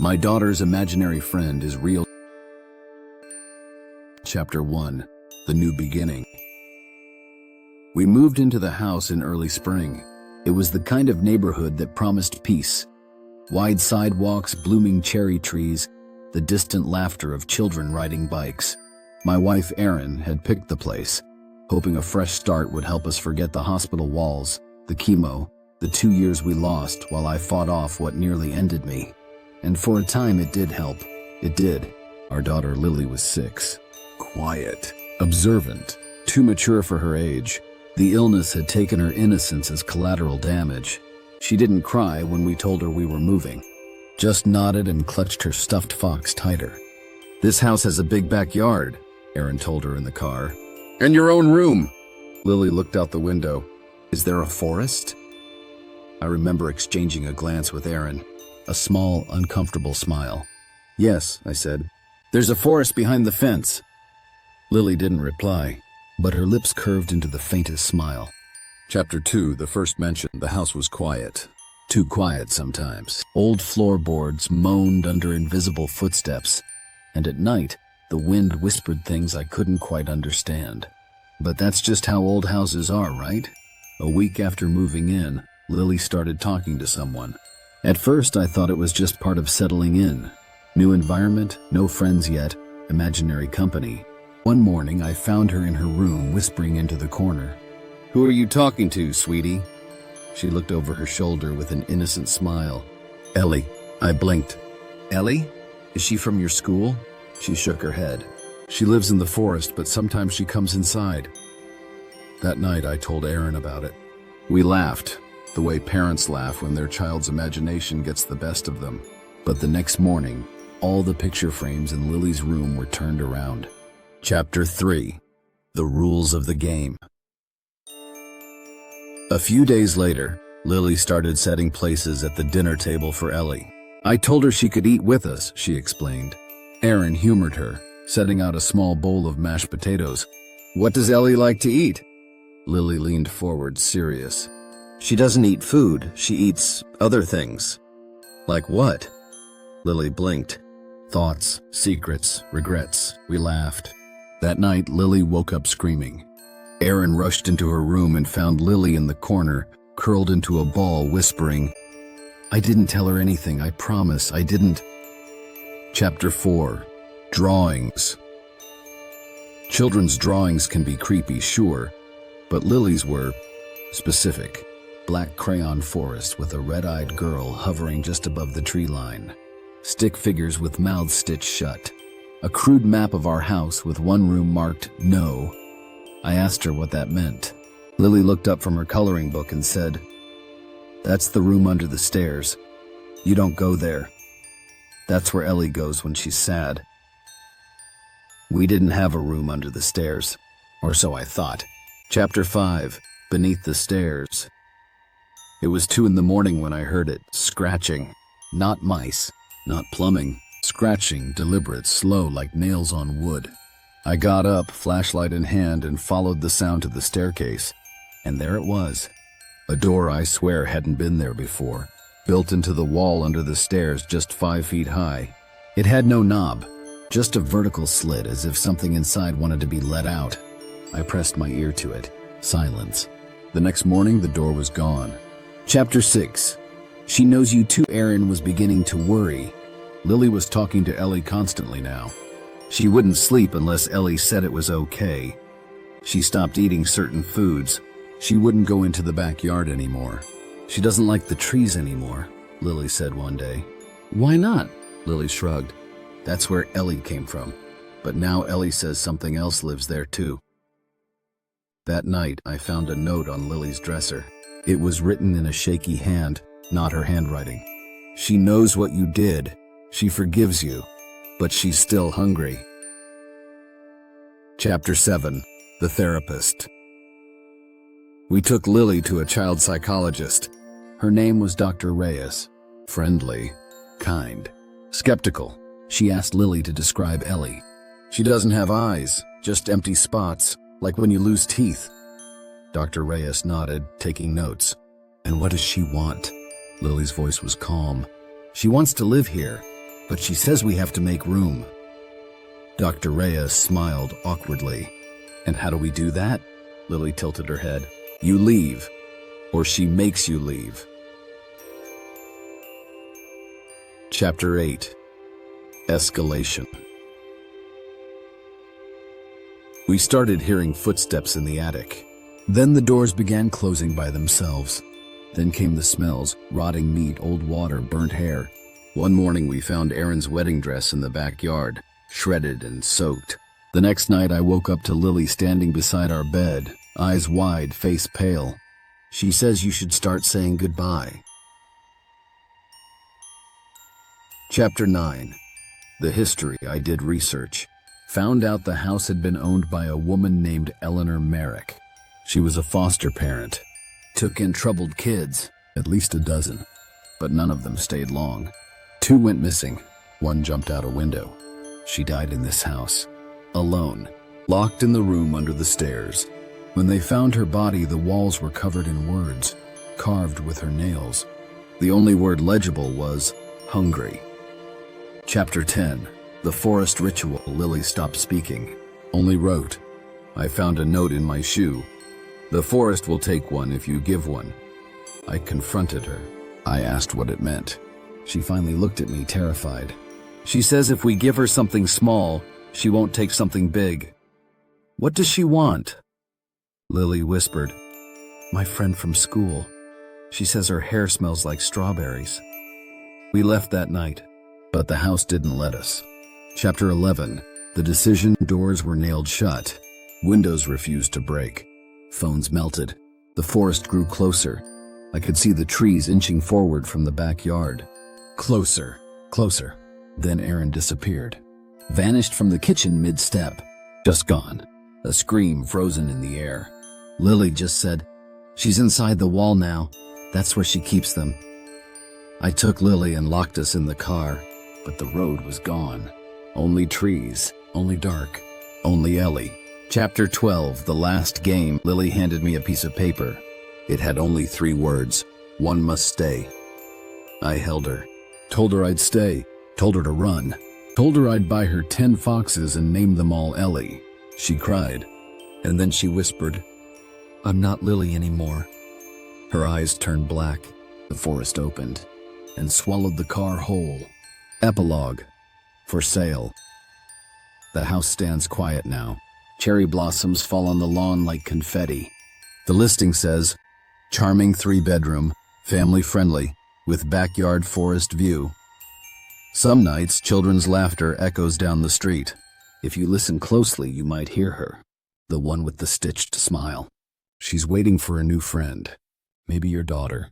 My daughter's imaginary friend is real. Chapter 1. The New Beginning. We moved into the house in early spring. It was the kind of neighborhood that promised peace. Wide sidewalks, blooming cherry trees, the distant laughter of children riding bikes. My wife, Erin, had picked the place, hoping a fresh start would help us forget the hospital walls, the chemo, the 2 years we lost while I fought off what nearly ended me. And for a time it did help. It did. Our daughter Lily was 6. Quiet, observant, too mature for her age. The illness had taken her innocence as collateral damage. She didn't cry when we told her we were moving, just nodded and clutched her stuffed fox tighter. "This house has a big backyard," Erin told her in the car. "And your own room." Lily looked out the window. "Is there a forest?" I remember exchanging a glance with Erin, a small, uncomfortable smile. "Yes," I said. "There's a forest behind the fence." Lily didn't reply, but her lips curved into the faintest smile. Chapter 2, the first mention. The house was quiet. Too quiet sometimes. Old floorboards moaned under invisible footsteps, and at night, the wind whispered things I couldn't quite understand. But that's just how old houses are, right? A week after moving in, Lily started talking to someone. At first, I thought it was just part of settling in. New environment, no friends yet, imaginary company. One morning, I found her in her room whispering into the corner. "Who are you talking to, sweetie?" She looked over her shoulder with an innocent smile. "Ellie." I blinked. "Ellie? Is she from your school?" She shook her head. "She lives in the forest, but sometimes she comes inside." That night, I told Erin about it. We laughed, the way parents laugh when their child's imagination gets the best of them. But the next morning, all the picture frames in Lily's room were turned around. Chapter 3. The Rules of the Game. A few days later, Lily started setting places at the dinner table for Ellie. "I told her she could eat with us," she explained. Erin humored her, setting out a small bowl of mashed potatoes. "What does Ellie like to eat?" Lily leaned forward, serious. "She doesn't eat food, she eats other things." "Like what?" Lily blinked. Thoughts, secrets, regrets. We laughed. That night, Lily woke up screaming. Erin rushed into her room and found Lily in the corner, curled into a ball, whispering, "I didn't tell her anything, I promise, I didn't." Chapter 4. Drawings. Children's drawings can be creepy, sure, but Lily's were specific. Black crayon forest with a red-eyed girl hovering just above the tree line. Stick figures with mouths stitched shut. A crude map of our house with one room marked "No." I asked her what that meant. Lily looked up from her coloring book and said, "That's the room under the stairs. You don't go there. That's where Ellie goes when she's sad." We didn't have a room under the stairs, or so I thought. Chapter 5. Beneath the Stairs. It was 2 a.m. when I heard it, scratching. Not mice, not plumbing. Scratching, deliberate, slow, like nails on wood. I got up, flashlight in hand, and followed the sound to the staircase. And there it was. A door I swear hadn't been there before, built into the wall under the stairs just 5 feet high. It had no knob, just a vertical slit as if something inside wanted to be let out. I pressed my ear to it. Silence. The next morning, the door was gone. Chapter 6. She knows you too. Erin was beginning to worry. Lily was talking to Ellie constantly now. She wouldn't sleep unless Ellie said it was okay. She stopped eating certain foods. She wouldn't go into the backyard anymore. She doesn't like the trees anymore, Lily said one day. "Why not?" Lily shrugged. "That's where Ellie came from. But now Ellie says something else lives there too." That night, I found a note on Lily's dresser. It was written in a shaky hand, not her handwriting. "She knows what you did. She forgives you, but she's still hungry." Chapter 7. The Therapist. We took Lily to a child psychologist. Her name was Dr. Reyes. Friendly, kind, skeptical. She asked Lily to describe Ellie. "She doesn't have eyes, just empty spots, like when you lose teeth." Dr. Reyes nodded, taking notes. "And what does she want?" Lily's voice was calm. "She wants to live here. But she says we have to make room. Dr. Reyes smiled awkwardly. And how do we do that? Lily tilted her head. You leave, or she makes you leave. Chapter 8. Escalation. We started hearing footsteps in the attic. Then the doors began closing by themselves. Then came the smells: rotting meat, old water, burnt hair. One morning we found Erin's wedding dress in the backyard, shredded and soaked. The next night I woke up to Lily standing beside our bed, eyes wide, face pale. She says you should start saying goodbye. Chapter 9. The history. I did research. Found out the house had been owned by a woman named Eleanor Merrick. She was a foster parent. Took in troubled kids, at least a dozen. But none of them stayed long. 2 went missing. 1 jumped out a window. She died in this house. Alone. Locked in the room under the stairs. When they found her body, the walls were covered in words, carved with her nails. The only word legible was hungry. Chapter 10. The forest ritual. Lily stopped speaking. Only wrote, I found a note in my shoe. The forest will take one if you give one. I confronted her. I asked what it meant. She finally looked at me, terrified. She says if we give her something small, she won't take something big. What does she want? Lily whispered, my friend from school. She says her hair smells like strawberries. We left that night, but the house didn't let us. Chapter 11. The decision. Doors were nailed shut. Windows refused to break. Phones melted. The forest grew closer. I could see the trees inching forward from the backyard. Closer, closer. Then Erin disappeared. Vanished from the kitchen mid-step. Just gone. A scream frozen in the air. Lily just said, she's inside the wall now. That's where she keeps them. I took Lily and locked us in the car, but the road was gone. Only trees, only dark, only Ellie. Chapter 12. The last game. Lily handed me a piece of paper. It had only 3 words. One must stay. I held her. Told her I'd stay. Told her to run. Told her I'd buy her 10 foxes and name them all Ellie. She cried. And then she whispered, I'm not Lily anymore. Her eyes turned black. The forest opened and swallowed the car whole. Epilogue. For sale. The house stands quiet now. Cherry blossoms fall on the lawn like confetti. The listing says, charming 3-bedroom, family-friendly, with backyard forest view. Some nights, children's laughter echoes down the street. If you listen closely, you might hear her. The one with the stitched smile. She's waiting for a new friend. Maybe your daughter.